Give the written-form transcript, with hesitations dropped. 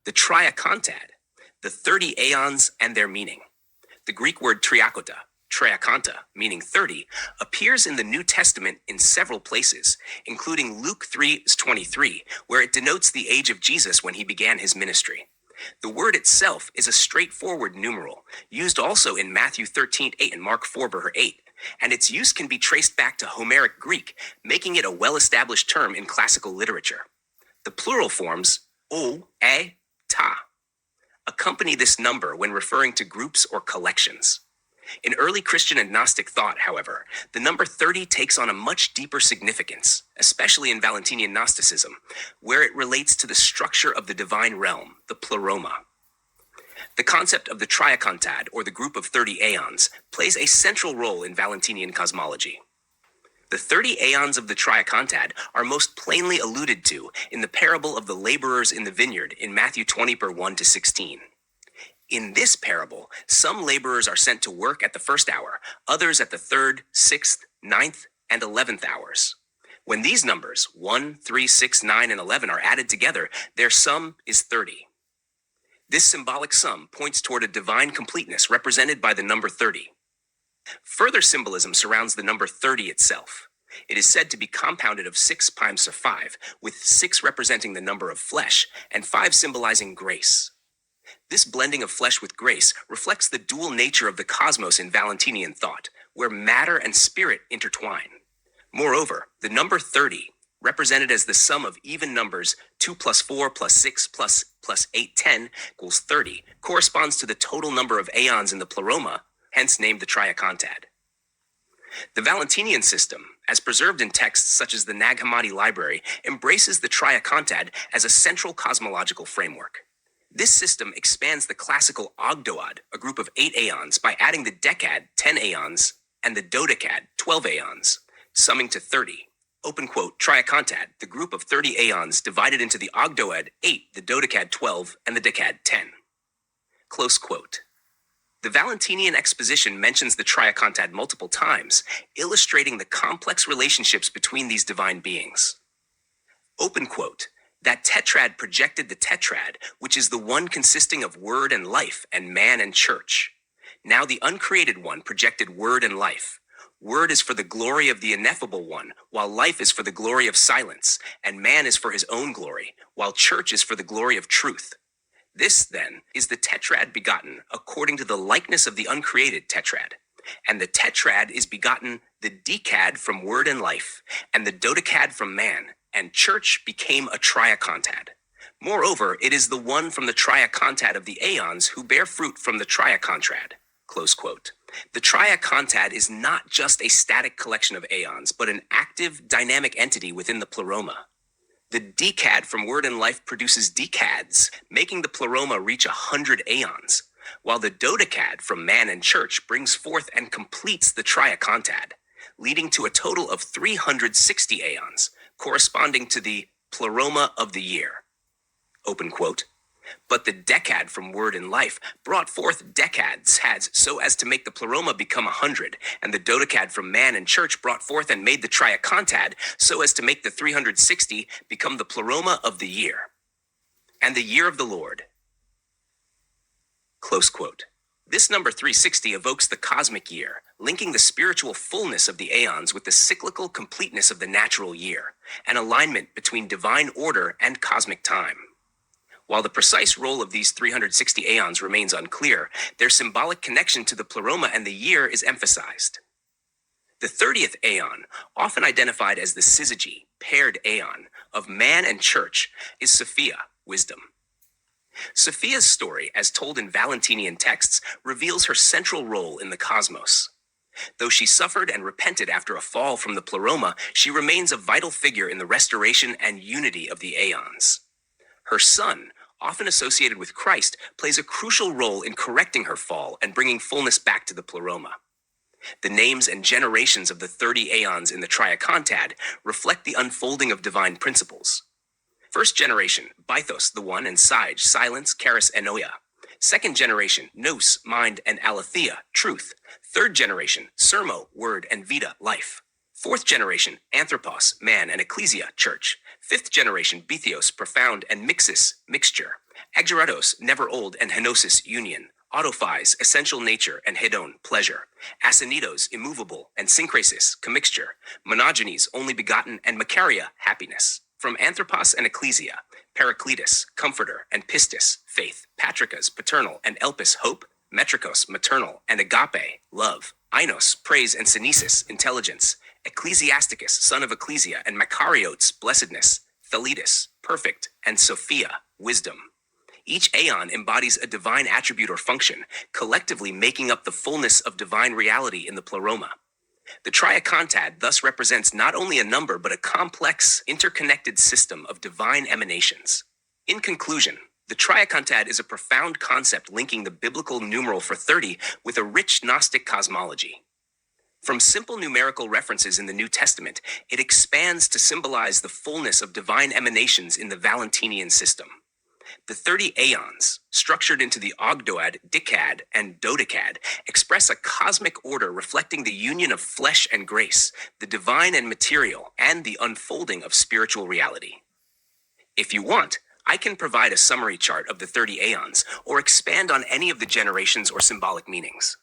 The Triacontad, the 30 Aeons and their meaning. The Greek word triakonta, meaning 30, appears in the New Testament in several places, including Luke 3:23, where it denotes the age of Jesus when he began his ministry. The word itself is a straightforward numeral, used also in Matthew 13:8 and Mark 4:8, and its use can be traced back to Homeric Greek, making it a well-established term in classical literature. The plural forms o, e, ta accompany this number when referring to groups or collections. In early Christian and Gnostic thought, however, the number 30 takes on a much deeper significance, especially in Valentinian Gnosticism, where it relates to the structure of the divine realm, the Pleroma. The concept of the Triacontad, or the group of 30 Aeons, plays a central role in Valentinian cosmology. The 30 Aeons of the Triacontad are most plainly alluded to in the parable of the laborers in the vineyard in Matthew 20:1-16. In this parable, some laborers are sent to work at the first hour, others at the 3rd, 6th, 9th, and 11th hours. When these numbers, 1, 3, 6, 9, and 11, are added together, their sum is 30. This symbolic sum points toward a divine completeness represented by the number 30. Further symbolism surrounds the number 30 itself. It is said to be compounded of 6 times 5, with 6 representing the number of flesh and 5 symbolizing grace. This blending of flesh with grace reflects the dual nature of the cosmos in Valentinian thought, where matter and spirit intertwine. Moreover, the number 30, represented as the sum of even numbers 2 plus 4 plus 6 plus 8, 10 equals 30, corresponds to the total number of aeons in the Pleroma, hence named the Triacontad. The Valentinian system, as preserved in texts such as the Nag Hammadi library, embraces the Triacontad as a central cosmological framework. This system expands the classical Ogdoad, a group of 8 aeons, by adding the Decad, 10 aeons, and the Dodecad, 12 aeons, summing to 30. Open quote, Triacontad, the group of 30 aeons divided into the Ogdoad, 8, the Dodecad, 12, and the Decad, 10. Close quote. The Valentinian exposition mentions the Triacontad multiple times, illustrating the complex relationships between these divine beings. Open quote. That tetrad projected the tetrad, which is the one consisting of word and life, and man and church. Now the uncreated one projected word and life. Word is for the glory of the ineffable one, while life is for the glory of silence, and man is for his own glory, while church is for the glory of truth. This, then, is the tetrad begotten according to the likeness of the uncreated tetrad. And the tetrad is begotten the decad from word and life, and the dodecad from man, and church became a triacontad. Moreover, it is the one from the triacontad of the aeons who bear fruit from the triacontad. Close quote. The triacontad is not just a static collection of aeons, but an active, dynamic entity within the Pleroma. The decad from word and life produces decads, making the Pleroma reach 100 aeons, while the dodecad from man and church brings forth and completes the triacontad, leading to a total of 360 aeons, corresponding to the Pleroma of the year. Open quote. But the decad from word and life brought forth decads so as to make the Pleroma become 100, and the dodecad from man and church brought forth and made the triacontad so as to make the 360 become the Pleroma of the year, and the year of the Lord. Close quote. This number 360 evokes the cosmic year, linking the spiritual fullness of the aeons with the cyclical completeness of the natural year, an alignment between divine order and cosmic time. While the precise role of these 360 aeons remains unclear, their symbolic connection to the Pleroma and the year is emphasized. The 30th aeon, often identified as the syzygy, paired aeon, of man and church, is Sophia, wisdom. Sophia's story, as told in Valentinian texts, reveals her central role in the cosmos. Though she suffered and repented after a fall from the Pleroma, she remains a vital figure in the restoration and unity of the aeons. Her son, often associated with Christ, plays a crucial role in correcting her fall and bringing fullness back to the Pleroma. The names and generations of the 30 aeons in the Triacontad reflect the unfolding of divine principles. First generation, Bythos, the one, and Sige, silence, charis, enoia. Second generation, Nous, mind, and Aletheia, truth. Third generation, Sermo, word, and Vita, life. Fourth generation, Anthropos, man, and Ecclesia, church. Fifth generation, Bithios, profound, and Mixis, mixture. Ageratos, never old, and henosis, union. Autophys, essential nature, and hedon, pleasure. Asinitos, immovable, and syncrasis, commixture. Monogenes, only begotten, and Macaria, happiness. From Anthropos and Ecclesia, Paracletus, comforter, and Pistis, faith. Patricas, paternal, and Elpis, hope. Metrikos, maternal, and Agape, love. Ainos, praise, and Synesis, intelligence. Ecclesiasticus, son of Ecclesia, and Macariotes, blessedness. Thalitis, perfect, and Sophia, wisdom. Each aeon embodies a divine attribute or function, collectively making up the fullness of divine reality in the Pleroma. The Triacontad thus represents not only a number but a complex, interconnected system of divine emanations. In conclusion, the Triacontad is a profound concept linking the biblical numeral for 30 with a rich Gnostic cosmology. From simple numerical references in the New Testament, it expands to symbolize the fullness of divine emanations in the Valentinian system. The 30 Aeons, structured into the Ogdoad, Decad, and Dodecad, express a cosmic order reflecting the union of flesh and grace, the divine and material, and the unfolding of spiritual reality. If you want, I can provide a summary chart of the 30 Aeons, or expand on any of the generations or symbolic meanings.